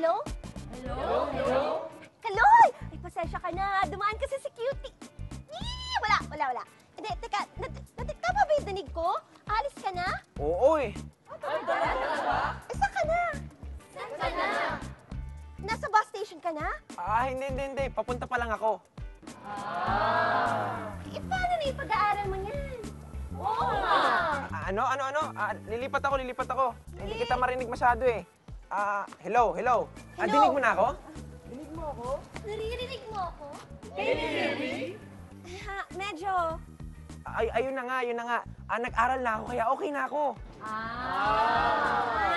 Hello? Hello? Hello? Kaloy! Ay, pasensya ka na. Dumaan ka sa security. Wala. Hindi, teka. Tama ba yung dinig ko? Alis ka na? Oo eh. Saan ka na? Nasa bus station ka na? Hindi. Papunta pa lang ako. Paano na yung pag-aaral mo niyan? Oo Ano? Lilipat ako. Hindi kita marinig masyado eh. Hello? Hello? Dinig mo na ako? Naririnig mo ako? Medyo. Ayun na nga. Nag-aral na ako, kaya okay na ako.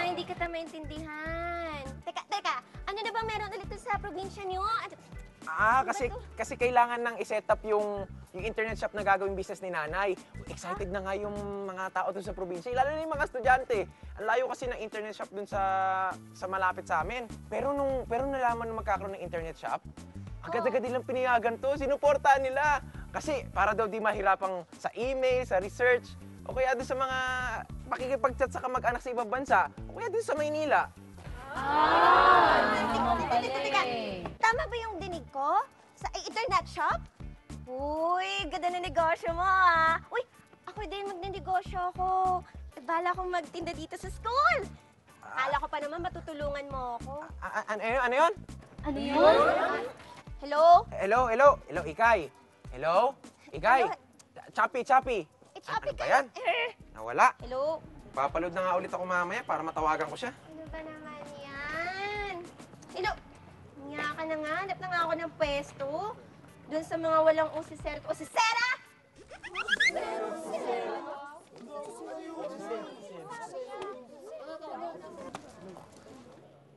Hindi kita maintindihan. Teka. Ano na ba meron ulit sa probinsya niyo? Kasi kailangan nang i-set up yung internet shop na gagawing business ni nanay. Excited na nga yung mga tao dun sa probinsya, lalo na yung mga estudyante. Ang layo kasi ng internet shop dun sa malapit sa amin. Pero nalaman na magkakaroon ng internet shop, agad-agad nilang pinayagan to, sinuportahan nila. Kasi para daw di mahirapang sa email, sa research, o kaya dun sa mga pakikipag-chat sa kamag-anak sa ibang bansa, o kaya dun sa Maynila. Teka. Tama ba yung dinig ko? Sa internet shop? Uy, ganda na negosyo mo Uy, ako din magnenegosyo ako. Bala akong magtinda dito sa school. Akala ko pa naman matutulungan mo ako. Ano yun? Ano yun? Hello? Hello, Ikay. Hello? Ikay. Chappy. Choppy Ano ka. ba yan? Nawala. Hello? Papaload na nga ulit ako mamaya para matawagan ko siya. Ano ba naman yan? Hello? Nga ka na nga. Hanap na nga ako ng pwesto. Doon sa mga walang usisera. Usisera!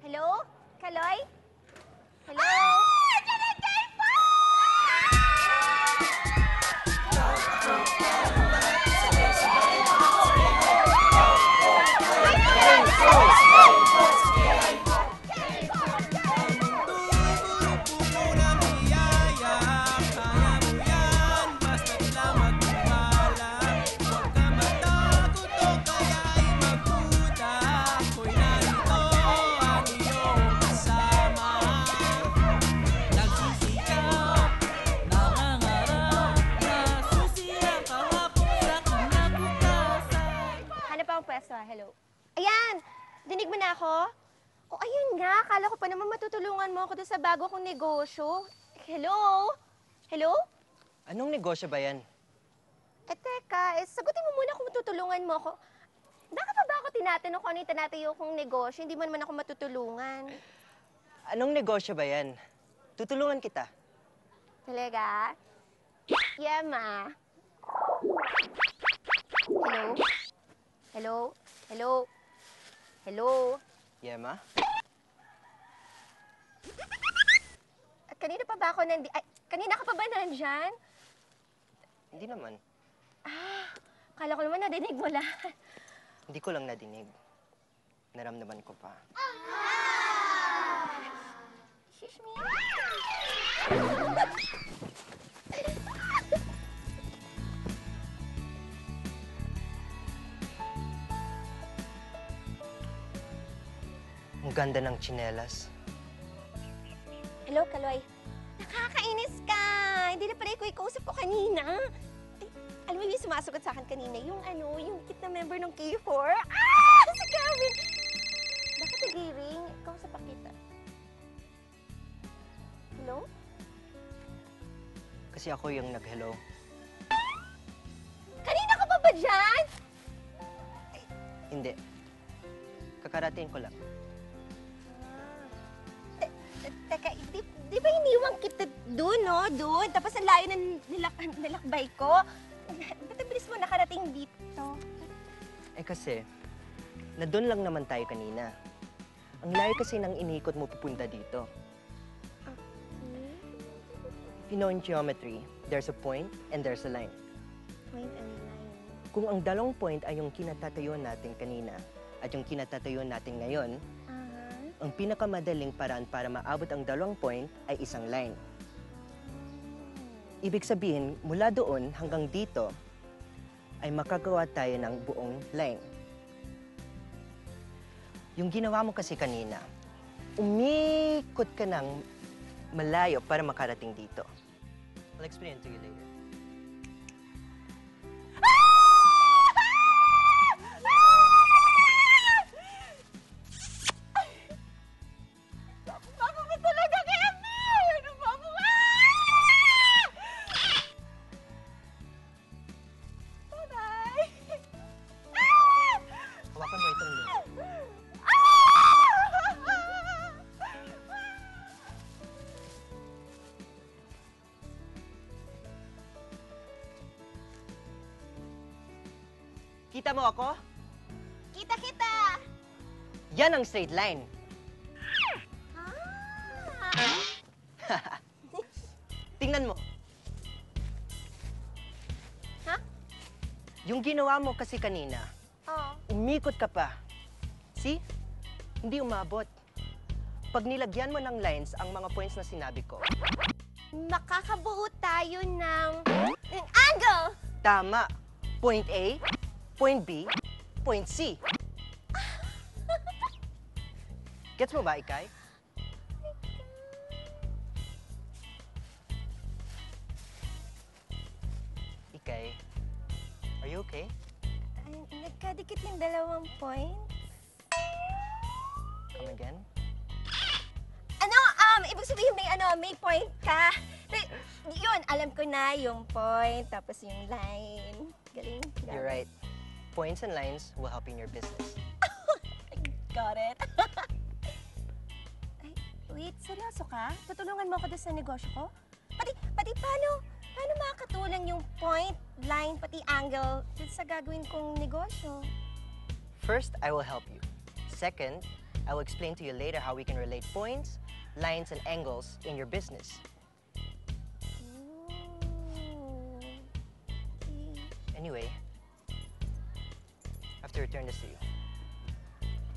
Hello? Kaloy? Hello? Hanap akong pwesto Hello? Ayan! Dinig mo na ako? O ayun nga, akala ko pa naman matutulungan mo ako doon sa bago kong negosyo. Hello? Hello? Anong negosyo ba yan? Teka, sagutin mo muna kung matutulungan mo ako. Bakit pa ba ako tinatanong kung ano yung tinatayo kong negosyo? Hindi mo naman ako matutulungan. Anong negosyo ba yan? Tutulungan kita. Talaga? Yeah, ma. Hello? Hello? Hello? Hello? Yema? At kanina pa ba ako kanina ka pa ba nandyan? Hindi naman. Akala ko naman nadinig mo lahat. Hindi ko lang nadinig. Naramdaman ko pa. Shish me. Ang ganda ng tsinelas. Hello, Kaloy. Nakakainis ka. Hindi na pala ikaw ikausap ko kanina. Ay, alam mo yung sumasagot sa akin kanina? Yung cute na member ng K4. Si Kevin! Bakit nag-ring? Kausap pa kita. Hello? Kasi ako yung nag-hello. Kanina ka pa ba dyan? Hindi. Kakarating ko lang. Teka, di ba iniwang kita doon, no? Doon. Tapos ang layo ng nilakbay ko. Ba't ang bilis mo nakarating dito? Kasi, na doon lang naman tayo kanina. Ang layo kasi nang inikot mo pupunta dito. You know, in geometry, there's a point and there's a line. Point and line. Kung ang dalawang point ay yung kinatatayuan natin kanina at yung kinatatayuan natin ngayon, ang pinakamadaling paraan para maabot ang dalawang point ay isang line. Ibig sabihin, mula doon hanggang dito, ay makagawa tayo ng buong line. Yung ginawa mo kasi kanina, umikot ka ng malayo para makarating dito. I'll explain it to you later. Bago mo talaga, Kevin! Ano ba mo? Bye-bye! Hawakan mo itong link. Kita mo ako? Kita-kita! Yan ang straight line. Tingnan mo. Ha? Yung ginawa mo kasi kanina, Oo. umikot ka pa. See? Hindi umabot. Pag nilagyan mo ng lines ang mga points na sinabi ko, Makakabuo tayo ng angle! tama. Point A, point B, point C. Gets mo ba, Ikay? Ikay, are you okay? Ay, nagkadikit yung dalawang points. Come again? Ano? Ibig sabihin may point ka. Yun, alam ko na yung point, tapos yung line. Galing. You're right. Points and lines will help in your business. Got it. Ay, wait, seryoso ka? Tutulungan mo ako doon sa negosyo ko? Pati paano makakatulong yung point, line, pati angle dun sa gagawin kong negosyo? First, I will help you. Second, I will explain to you later how we can relate points, lines, and angles in your business. Ooh. Anyway, I have to return this to you.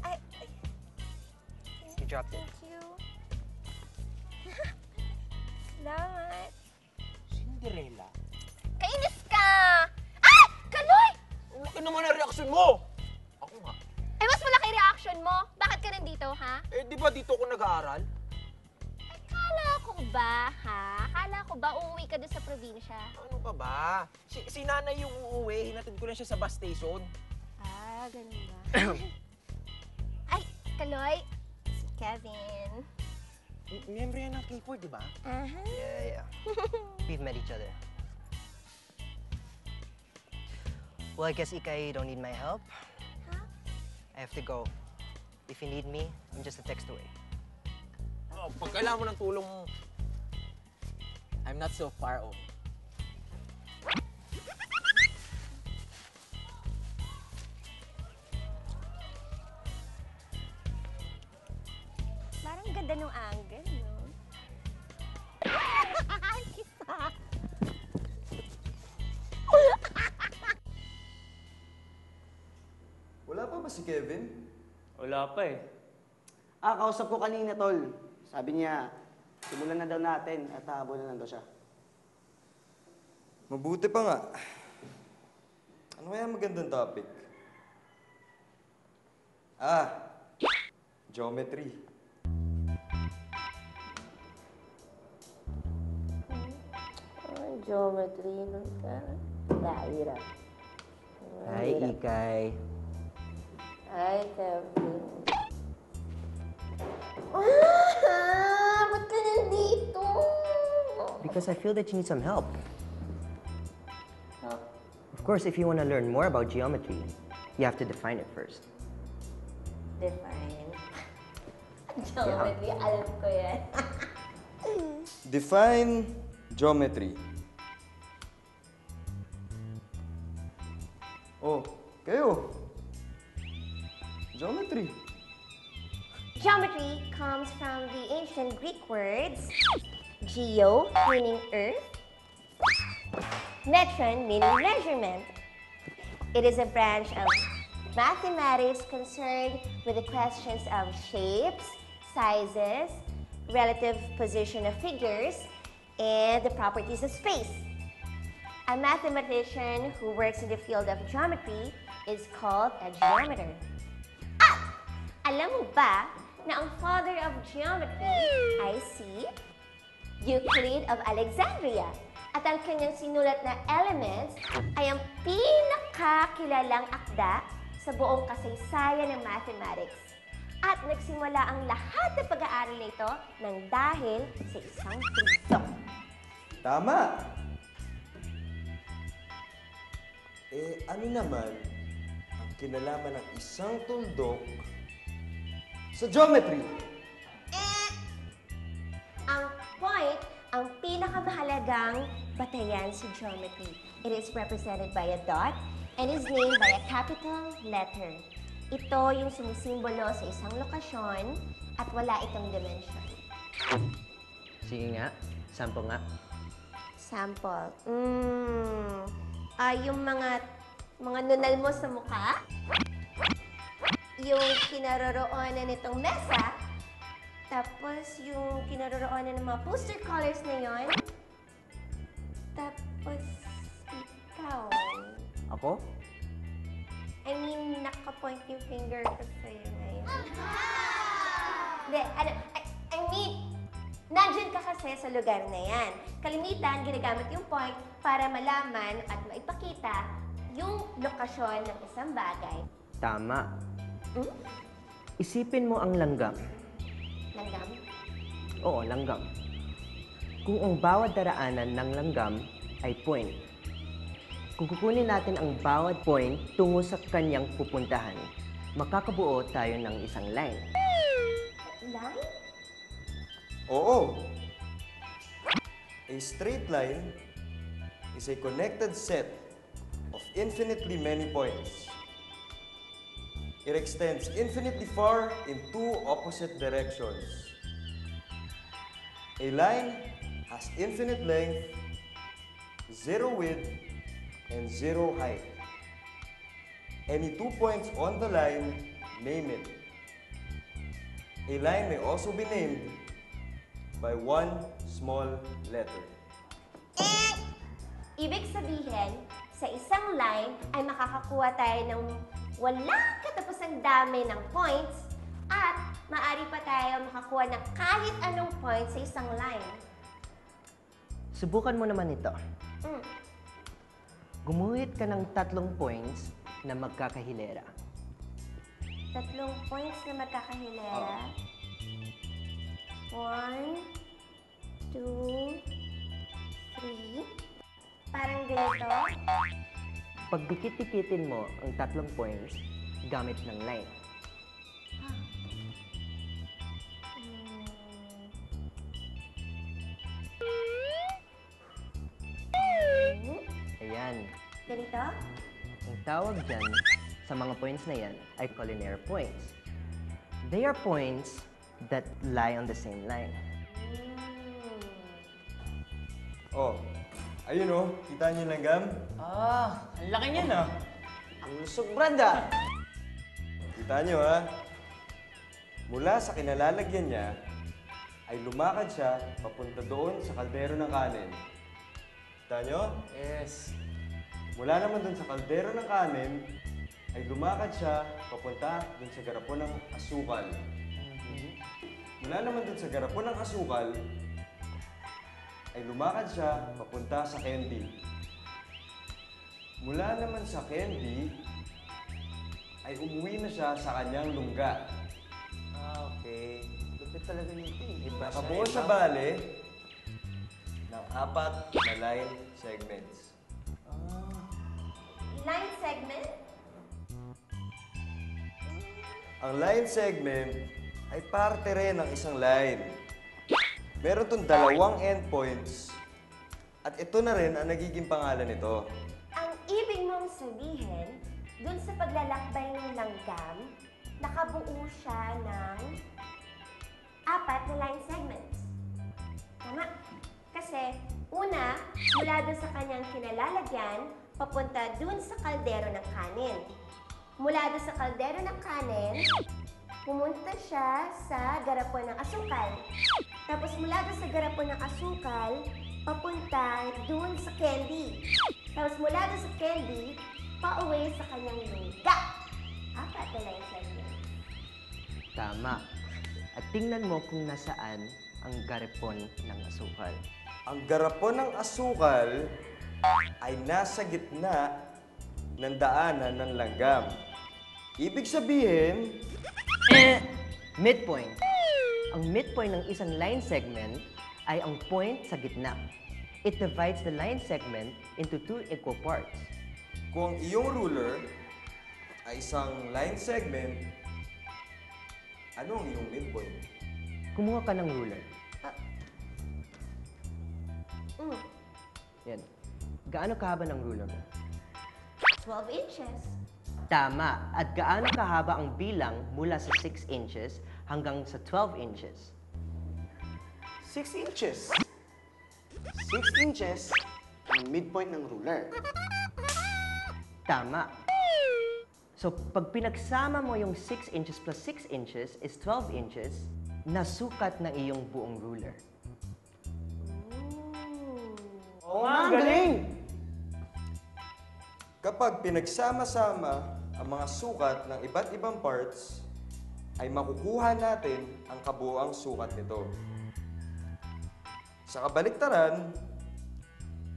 Ay, You dropped it. thank you. Salamat. Cinderella? Kainis ka! Ah! Kaloy! Ang laki naman ang reaksyon mo! Ako nga. Eh, mas malaki reaction mo. Bakit ka nandito, ha? Eh, di ba dito ako nag-aaral? Akala ko ba, ha? Akala ko ba uuwi ka doon sa probinsya? Ano ka ba? Si nanay yung uuwi. Hinatid ko lang siya sa bus station. Ah, ganun ba? Ay, Kaloy, si Kevin. Miyembro yan ng K4, di ba? Aha. Yeah. We've met each other. Well, I guess, Ikay, you don't need my help. Huh? I have to go. If you need me, I'm just a text away. Oh, pag kailangan mo ng tulong, I'm not so far away. Parang ganda nung angle, no? Kisa. Wala pa ba si Kevin? Wala pa eh. Kausap ko kanina, Tol. Sabi niya, simulan na daw natin at hahabol na daw siya. Mabuti pa nga. Ano kaya magandang topic? Geometry. Geometry nun ka. Dahira. Hi, Ikay. Hi, Kevin. Ba't ka nandito? Because I feel that you need some help. Help? Of course, if you want to learn more about geometry, you have to define it first. Define. Geometry, alam ko yan. Define geometry. Oh, kayo. Geometry. Geometry comes from the ancient Greek words geo, meaning earth, metron, meaning measurement. It is a branch of mathematics concerned with the questions of shapes, sizes, relative position of figures, and the properties of space. A mathematician who works in the field of geometry is called a geometer. At alam mo ba na ang father of geometry ay si Euclid of Alexandria. At ang kanyang sinulat na Elements ay ang pinakakilalang akda sa buong kasaysayan ng mathematics. At nagsimula ang lahat ng pag-aaral nito ng dahil sa isang tuldok. Tama! Ano naman ang kinalaman ng isang tuldok sa geometry? Ang point, ang pinakamahalagang batayan sa geometry. It is represented by a dot and is named by a capital letter. Ito yung sumisimbolo sa isang lokasyon at wala itong dimension. Sige nga, sample nga. Sample. Yung mga nunal mo sa mukha. Yung kinaroroonan nitong mesa. Tapos yung kinaroroonan ng mga poster colors na yon. Tapos ikaw. Ako? I mean, nakapoint yung finger ko sa'yo ngayon. Hindi, I mean, nandyan ka kasi sa lugar na yan. Kalimitan, ginagamit yung point para malaman at maipakita yung lokasyon ng isang bagay. Tama. Isipin mo ang langgam. Langgam? Oo, langgam. Kung ang bawat daraanan ng langgam ay point, kung kukunin natin ang bawat point tungo sa kanyang pupuntahan, makakabuo tayo ng isang line. Line? Oo. A straight line is a connected set of infinitely many points. It extends infinitely far in two opposite directions. A line has infinite length, zero width, and zero height. Any 2 points on the line, name it. A line may also be named by one small letter. Ibig sabihin, sa isang line ay makakakuha tayo ng walang katapusang dami ng points at maaari pa tayo makakuha ng kahit anong point sa isang line. Subukan mo naman ito. Mm. Gumuhit ka ng 3 points na magkakahilera. 3 points na magkakahilera. 1, 2, 3. Parang ganito. Pagdikit-dikitin mo ang 3 points gamit ng line. Ayan. Ganito? Ang tawag dyan sa mga points na yan ay collinear points. They are points that lie on the same line. Oh, ayun oh, kita niyo yung langgam? Ang laki niyan ah. Ang lusog, Brad, ah. Kita niyo ha? Mula sa kinalalagyan niya, ay lumakad siya papunta doon sa kaldero ng kanin. Kita niyo? Yes. Mula naman doon sa kaldero ng kanin, ay lumakad siya papunta doon sa garapon ng asukal. Mula naman doon sa garapon ng asukal, ay lumakad siya papunta sa candy. Mula naman sa candy, ay umuwi na siya sa kanyang lungga. Okay. Lupit talaga nito eh. Nakabuo siya bale ng 4 na line segments. Line segment? Ang line segment ay parte rin ng isang line. Meron itong 2 endpoints at ito na rin ang nagiging pangalan nito. Ang ibig mong sabihin, dun sa paglalakbay ng langgam, nakabuo siya ng 4 na line segments. Tama? Kasi, una, mula dun sa kanyang kinalalagyan, papunta dun sa kaldero ng kanin. Mula dun sa kaldero ng kanin, pumunta siya sa garapon ng asukal. Tapos mula dun sa garapon ng asukal, papunta dun sa candy. Tapos mula dun sa candy, pauwi sa kanyang lungga. 4 na line segments. Tama. at tingnan mo kung nasaan ang garapon ng asukal. Ang garapon ng asukal ay nasa gitna ng daanan ng langgam. Ibig sabihin, Midpoint. Ang midpoint ng isang line segment ay ang point sa gitna. It divides the line segment into two equal parts. kung ang iyong ruler ay isang line segment, ano ang iyong midpoint? Kumuha ka ng ruler. Mm, Yan. Gaano kahaba ng ruler mo? 12 inches. Tama. At gaano kahaba ang bilang mula sa 6 inches hanggang sa 12 inches? 6 inches. 6 inches ang midpoint ng ruler. Tama. So, pag pinagsama mo yung 6 inches plus 6 inches is 12 inches, nasukat ng iyong buong ruler. Oo nga, ang galing! Kapag pinagsama-sama ang mga sukat ng iba't ibang parts, ay makukuha natin ang kabuuang sukat nito. Sa kabaliktaran,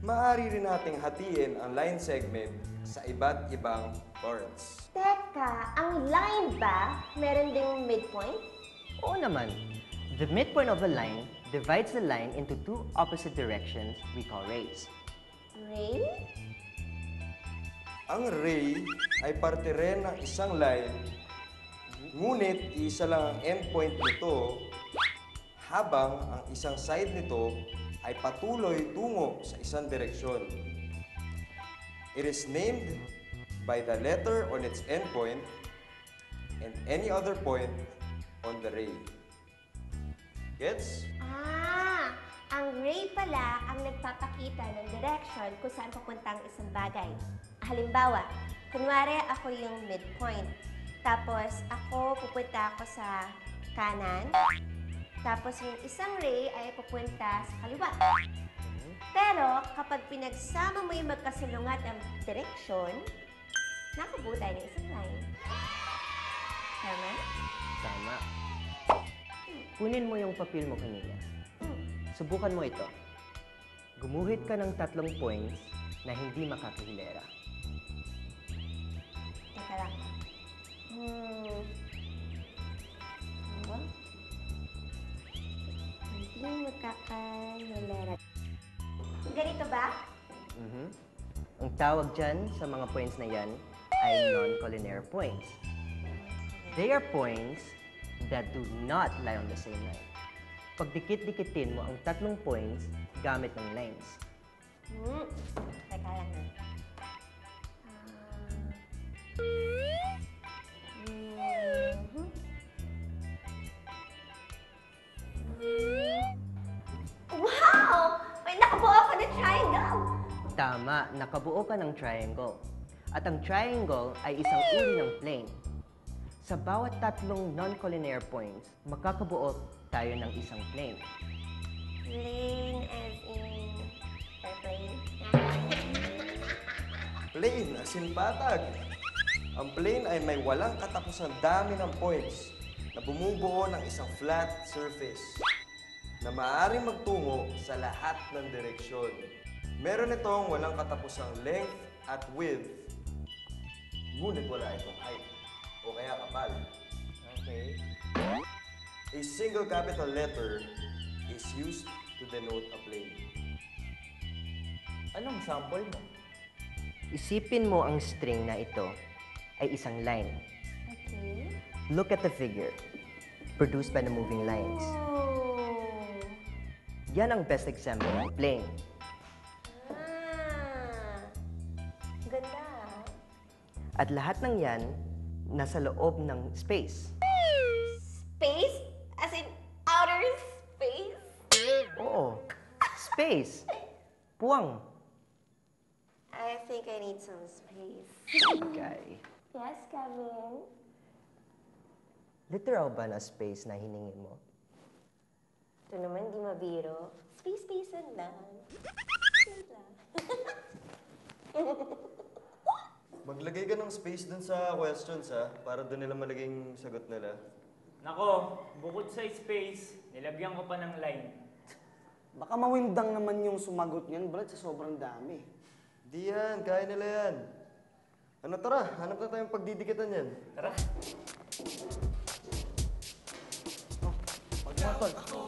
maaari rin nating hatiin ang line segment sa iba't ibang parts. Teka, ang line ba meron ding midpoint? Oo naman. The midpoint of a line divides the line into two opposite directions we call rays. Ray? Ang ray ay parte rin ng isang line, ngunit isa lang ang endpoint nito, habang ang isang side nito ay patuloy tungo sa isang direksyon. It is named by the letter on its endpoint and any other point on the ray. Gets? Ah, ang ray pala ang nagpapakita ng direction kung saan papunta ang isang bagay. Halimbawa, kunwari ako yung midpoint. Tapos pupunta ako sa kanan. Tapos yung isang ray ay pupunta sa kaliwa. Pero kapag pinagsama mo yung magkasalungat ang direksyon, nakabuo tayo ng isang line. Tama? Tama. Kunin mo yung papel mo kanina. Subukan mo ito. Gumuhit ka ng 3 points na hindi makakahilera. Teka lang. Ano? Hindi magkakahilera. Ganito ba? Ang tawag dyan sa mga points na yan ay non-collinear points. They are points that do not lie on the same line. Pag dikit-dikitin mo ang 3 points gamit ng lines. Teka lang. Wow! May nakabuo ako ng triangle! Tama, nakabuo ka ng triangle. At ang triangle ay isang uri ng plane. Sa bawat 3 non-collinear points, makakabuo tayo ng isang plane. Plane as in airplane. Plane as in patag. Ang plane ay may walang katapusang dami ng points na bumubuo ng isang flat surface na maaaring magtungo sa lahat ng direksyon. Meron itong walang katapusang length at width, ngunit wala itong height o kaya kapal. Okay. A single capital letter is used to denote a plane. Anong sample mo? Isipin mo ang string na ito ay isang line. Okay. Look at the figure, produced by the moving lines. Yan ang best example ng plane. Ganda. At lahat ng yan, nasa loob ng space. Space? As in outer space? Oo, space. Puwang. I think I need some space. Okay. Yes, Kevin? Literal ba na space na hiningi mo? Ito naman, di mabiro. Space lang. Maglagay ka ng space dun sa questions ha, para dun nila malagay yung sagot nila. Nako, bukod sa space, nilagyan ko pa ng line. Baka mawindang naman yung sumagot niyan, Brad, sa sobrang dami. Di yan, kaya nila yan. Ano tara, hanap na tayong pagdidikitan yan. Tara. Pag mo, Tol.